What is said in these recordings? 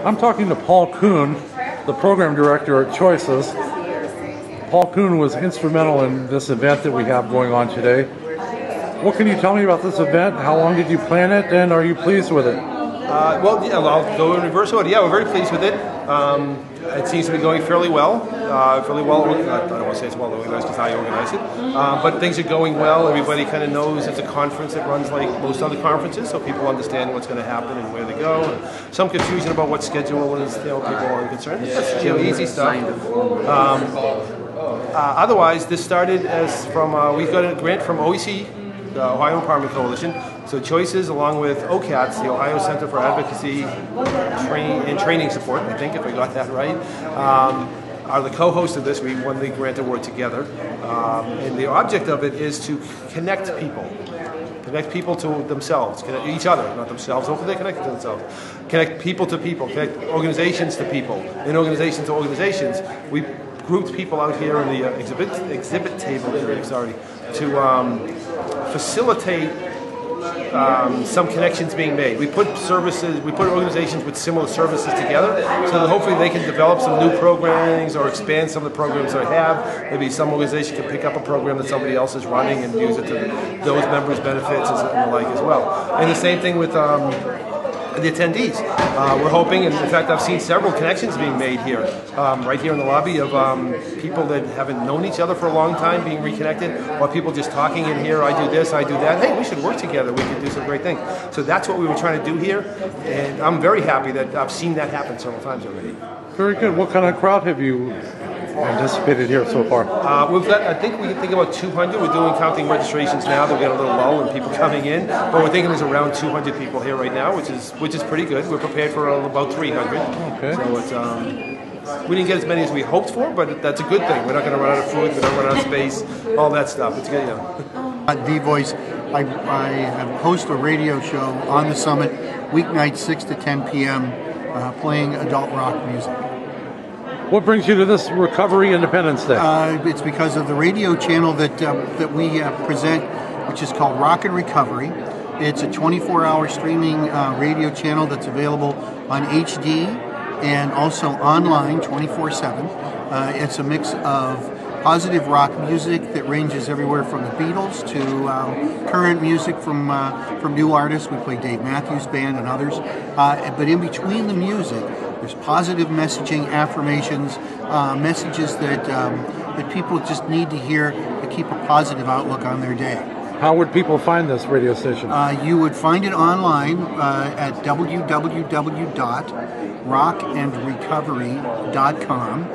I'm talking to Paul Kuhn, the program director at Choices. Paul Kuhn was instrumental in this event that we have going on today. What can you tell me about this event? How long did you plan it, and are you pleased with it? I'll go in reverse order. Yeah, we're very pleased with it. It seems to be going fairly well. I don't want to say it's well organized because I organize it, but things are going well. Everybody kind of knows it's a conference that runs like most other conferences, so people understand what's going to happen and where to go. And some confusion about what schedule is, people are concerned. It's easy stuff. Otherwise, this started as from we got a grant from OEC, the Ohio Empowerment Coalition. So Choices, along with OCATS, the Ohio Center for Advocacy and Training Support, I think if I got that right, are the co-hosts of this. We won the grant award together. And the object of it is to connect people to themselves, connect each other, not themselves. Hopefully they connect to themselves. Connect people to people, connect organizations to people, and organizations to organizations. We grouped people out here in the exhibit table area, to facilitate some connections being made. We put organizations with similar services together so that hopefully they can develop some new programs or expand some of the programs they have. Maybe some organization can pick up a program that somebody else is running and use it to those members' benefits and the like as well. And the same thing with the attendees. We're hoping, and in fact I've seen several connections being made here, right here in the lobby of people that haven't known each other for a long time being reconnected, or people just talking in here, I do this, I do that, hey, we should work together, we can do some great things. So that's what we were trying to do here, and I'm very happy that I've seen that happen several times already. Very good. What kind of crowd have you anticipated here so far? We've got, I think we can think about 200. We're doing counting registrations now. They'll get a little lull and people coming in, but we're thinking there's around 200 people here right now, which is pretty good. We're prepared for about 300. Okay. So it's we didn't get as many as we hoped for, but that's a good thing. We're not going to run out of food. We're not run out of space. All that stuff. It's good. The Voice. I host a radio show on the Summit weeknights 6 to 10 p.m. Playing adult rock music. What brings you to this Recovery Independence Day? It's because of the radio channel that we present, which is called Rock and Recovery. It's a 24-hour streaming radio channel that's available on HD and also online 24/7. It's a mix of positive rock music that ranges everywhere from the Beatles to current music from new artists. We play Dave Matthews Band and others. But in between the music, there's positive messaging, affirmations, messages that people just need to hear to keep a positive outlook on their day. How would people find this radio station? You would find it online at www.rockandrecovery.com.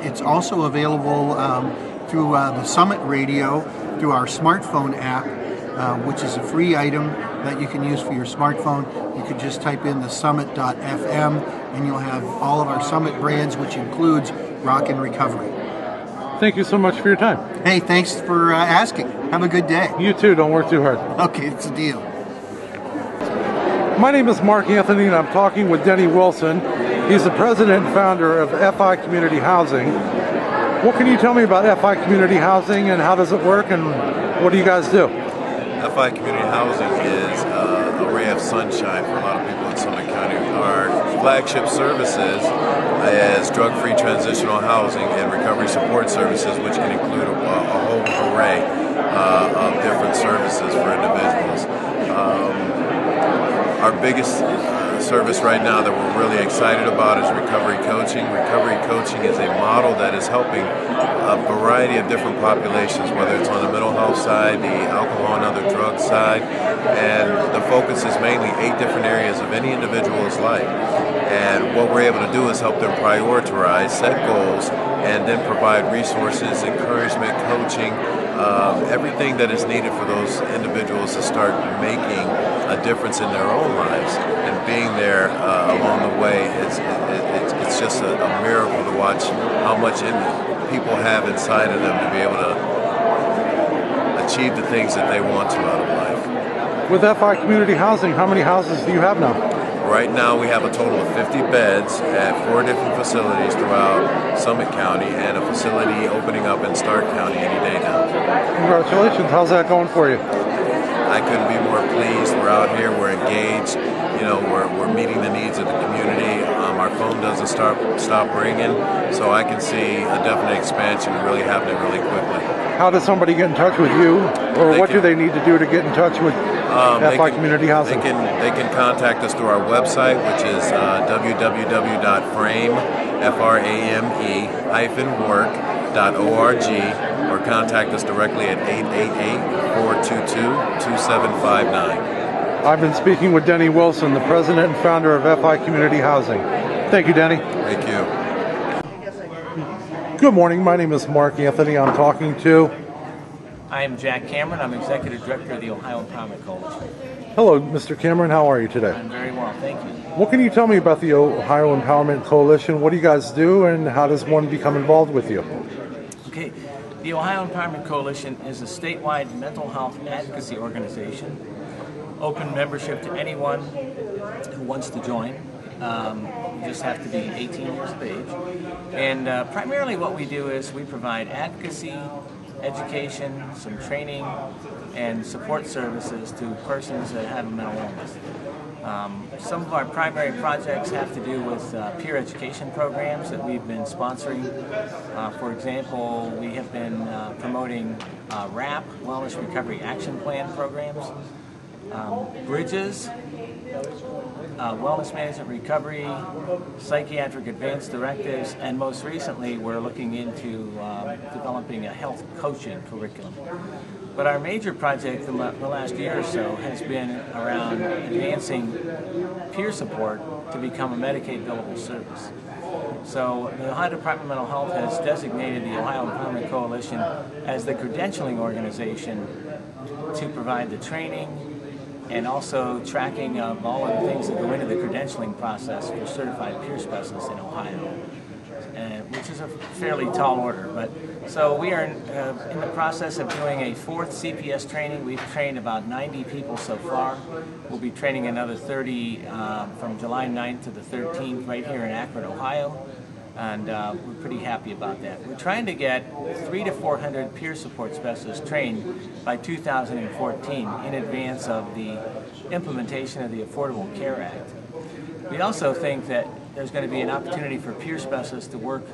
It's also available through the Summit Radio, through our smartphone app, which is a free item that you can use for your smartphone. You could just type in the summit.fm and you'll have all of our Summit brands, which includes Rock and Recovery. Thank you so much for your time. Hey, thanks for asking. Have a good day. You too. Don't work too hard. Okay, it's a deal. My name is Mark Anthony, and I'm talking with Denny Wilson. He's the president and founder of FI Community Housing. What can you tell me about FI Community Housing, and how does it work, and what do you guys do? FI Community Housing is a ray of sunshine for a lot of people in Summit County. Our flagship services is drug-free transitional housing and recovery support services, which can include a whole array of different services for individuals. Our biggest service right now that we're really excited about is recovery coaching. Recovery coaching is a model that is helping a variety of different populations, whether it's on the mental health side, the alcohol and other drug side, and the focus is mainly 8 different areas of any individual's life. And what we're able to do is help them prioritize, set goals, and then provide resources, encouragement, coaching, everything that is needed for those individuals to start making a difference in their own lives. And being there along the way, it's just a miracle to watch how much people have inside of them to be able to achieve the things that they want to out of life. With FI Community Housing, how many houses do you have now? Right now we have a total of 50 beds at 4 different facilities throughout Summit County and a facility opening up in Stark County any day now. Congratulations. How's that going for you? I couldn't be more pleased. We're out here, we're engaged, we're meeting the needs of the community. phone doesn't stop ringing. So I can see a definite expansion really happening really quickly. How does somebody get in touch with you, or what do they need to do to get in touch with FI Community Housing? They can contact us through our website, which is www.frame-work.org, or contact us directly at 888-422-2759. I've been speaking with Denny Wilson, the president and founder of FI Community Housing. Thank you, Denny. Thank you. Good morning. My name is Mark Anthony. I'm talking to... I am Jack Cameron. I'm Executive Director of the Ohio Empowerment Coalition. Hello, Mr. Cameron. How are you today? I'm very well, thank you. What can you tell me about the Ohio Empowerment Coalition? What do you guys do, and how does one become involved with you? Okay, the Ohio Empowerment Coalition is a statewide mental health advocacy organization. Open membership to anyone who wants to join. You just have to be 18 years of age. And primarily what we do is we provide advocacy, education, some training, and support services to persons that have a mental illness. Some of our primary projects have to do with peer education programs that we've been sponsoring. For example, we have been promoting WRAP, Wellness Recovery Action Plan programs, Bridges, Wellness Management Recovery, Psychiatric Advanced Directives, and most recently we're looking into developing a health coaching curriculum. But our major project in the last year or so has been around advancing peer support to become a Medicaid billable service. So the Ohio Department of Mental Health has designated the Ohio Empowerment Coalition as the credentialing organization to provide the training and also tracking of all of the things that go into the credentialing process for certified peer specialists in Ohio, which is a fairly tall order. But so we are in the process of doing a 4th CPS training. We've trained about 90 people so far. We'll be training another 30 from July 9th to the 13th right here in Akron, Ohio. And we're pretty happy about that. We're trying to get 300 to 400 peer support specialists trained by 2014 in advance of the implementation of the Affordable Care Act. We also think that there's going to be an opportunity for peer specialists to work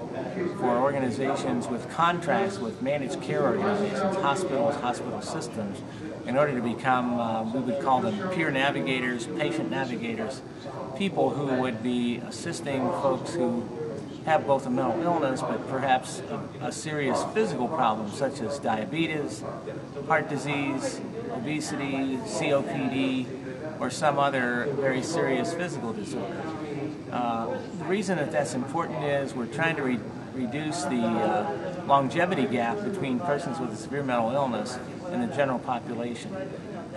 for organizations with contracts with managed care organizations, hospitals, hospital systems, in order to become, we would call them peer navigators, patient navigators, people who would be assisting folks who have both a mental illness but perhaps a serious physical problem such as diabetes, heart disease, obesity, COPD, or some other very serious physical disorder. The reason that that's important is we're trying to reduce the longevity gap between persons with a severe mental illness and the general population.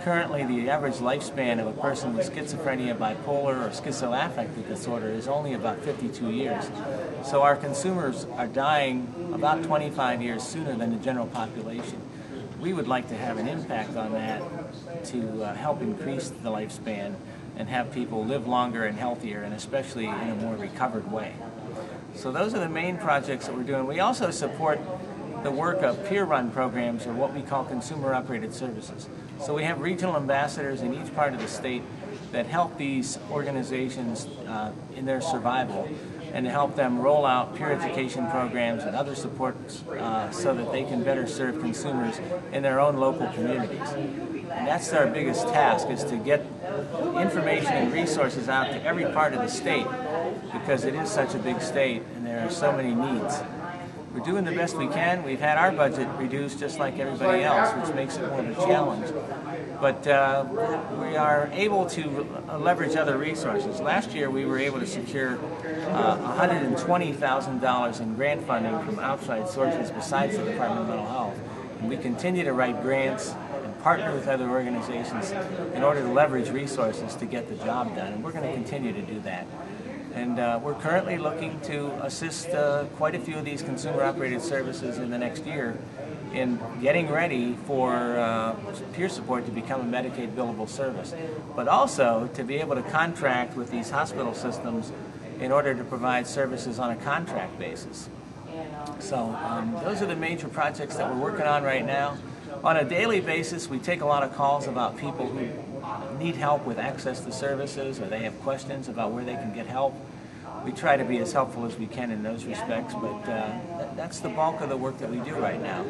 Currently, the average lifespan of a person with schizophrenia, bipolar, or schizoaffective disorder is only about 52 years. So our consumers are dying about 25 years sooner than the general population. We would like to have an impact on that to help increase the lifespan and have people live longer and healthier, and especially in a more recovered way. So those are the main projects that we're doing. We also support the work of peer-run programs, or what we call consumer-operated services. So we have regional ambassadors in each part of the state that help these organizations in their survival, and to help them roll out peer education programs and other supports so that they can better serve consumers in their own local communities. And that's our biggest task, is to get information and resources out to every part of the state, because it is such a big state and there are so many needs. We're doing the best we can. We've had our budget reduced just like everybody else, which makes it more of a challenge. But we are able to leverage other resources. Last year we were able to secure $120,000 in grant funding from outside sources besides the Department of Mental Health. And we continue to write grants and partner with other organizations in order to leverage resources to get the job done. And we're going to continue to do that. And we're currently looking to assist quite a few of these consumer-operated services in the next year in getting ready for peer support to become a Medicaid billable service, but also to be able to contract with these hospital systems in order to provide services on a contract basis. So those are the major projects that we're working on right now. On a daily basis, we take a lot of calls about people who need help with access to services, or they have questions about where they can get help. we try to be as helpful as we can in those respects, but that's the bulk of the work that we do right now.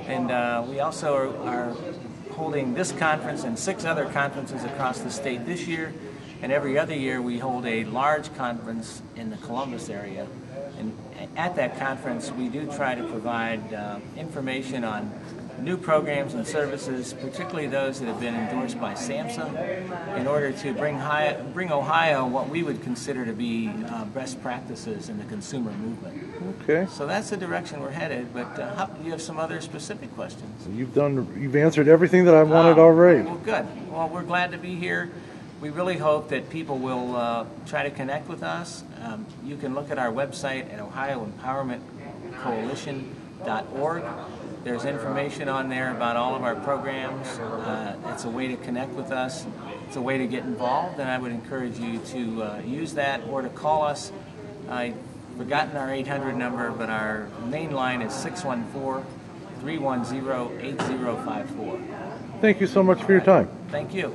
And we also are holding this conference and 6 other conferences across the state this year, and every other year we hold a large conference in the Columbus area. And at that conference we do try to provide information on new programs and services, particularly those that have been endorsed by SAMHSA, in order to bring Ohio what we would consider to be best practices in the consumer movement. Okay. So that's the direction we're headed, but do you have some other specific questions? You've answered everything that I wanted already. Well, good. Well, we're glad to be here. We really hope that people will try to connect with us. You can look at our website at ohioempowermentcoalition.org. There's information on there about all of our programs. It's a way to connect with us. It's a way to get involved, and I would encourage you to use that or to call us. I've forgotten our 800 number, but our main line is 614-310-8054. Thank you so much for your time. Thank you.